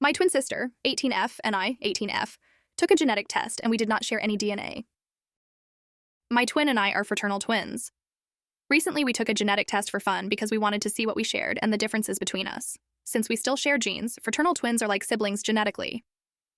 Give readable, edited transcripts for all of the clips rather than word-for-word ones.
My twin sister, 18F, and I, 18F, took a genetic test and we did not share any DNA. My twin and I are fraternal twins. Recently, we took a genetic test for fun because we wanted to see what we shared and the differences between us. Since we still share genes, fraternal twins are like siblings genetically.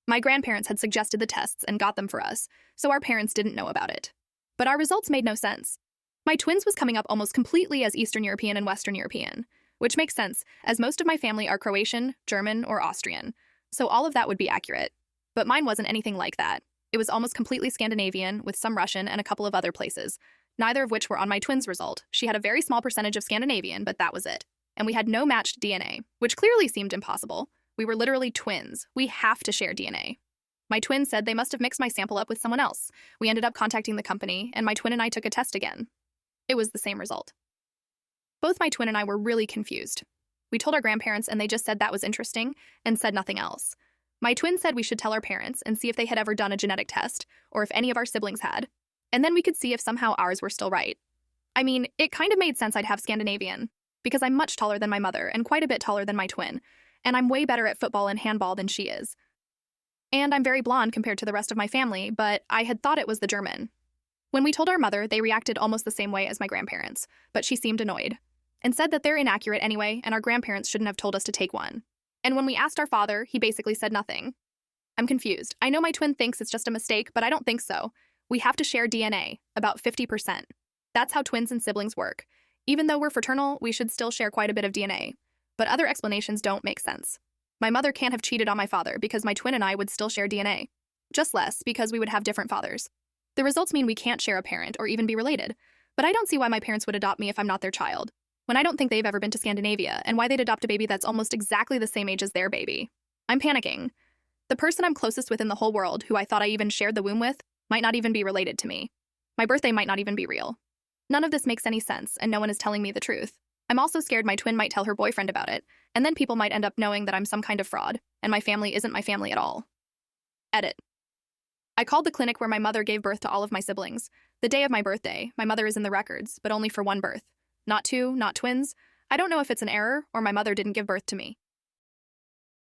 My grandparents had suggested the tests and got them for us, so our parents didn't know about it. But our results made no sense. My twins was coming up almost completely as Eastern European and Western European, which makes sense, as most of my family are Croatian, German, or Austrian, so all of that would be accurate. But mine wasn't anything like that. It was almost completely Scandinavian, with some Russian and a couple of other places, neither of which were on my twin's result. She had a very small percentage of Scandinavian, but that was it. And we had no matched DNA, which clearly seemed impossible. We were literally twins. We have to share DNA. My twin said they must have mixed my sample up with someone else. We ended up contacting the company, and my twin and I took a test again. It was the same result. Both my twin and I were really confused. We told our grandparents, and they just said that was interesting and said nothing else. My twin said we should tell our parents and see if they had ever done a genetic test, or if any of our siblings had, and then we could see if somehow ours were still right. I mean, it kind of made sense I'd have Scandinavian, because I'm much taller than my mother and quite a bit taller than my twin, and I'm way better at football and handball than she is. And I'm very blonde compared to the rest of my family, but I had thought it was the German. When we told our mother, they reacted almost the same way as my grandparents, but she seemed annoyed, and said that they're inaccurate anyway, and our grandparents shouldn't have told us to take one. And when we asked our father, he basically said nothing. I'm confused. I know my twin thinks it's just a mistake, but I don't think so. We have to share DNA, about 50%. That's how twins and siblings work. Even though we're fraternal, we should still share quite a bit of DNA. But other explanations don't make sense. My mother can't have cheated on my father because my twin and I would still share DNA. Just less, because we would have different fathers. The results mean we can't share a parent or even be related. But I don't see why my parents would adopt me if I'm not their child, when I don't think they've ever been to Scandinavia, and why they'd adopt a baby that's almost exactly the same age as their baby. I'm panicking. The person I'm closest with in the whole world, who I thought I even shared the womb with, might not even be related to me. My birthday might not even be real. None of this makes any sense, and no one is telling me the truth. I'm also scared my twin might tell her boyfriend about it, and then people might end up knowing that I'm some kind of fraud, and my family isn't my family at all. Edit. I called the clinic where my mother gave birth to all of my siblings. The day of my birthday, my mother is in the records, but only for one birth. Not two, not twins. I don't know if it's an error or my mother didn't give birth to me.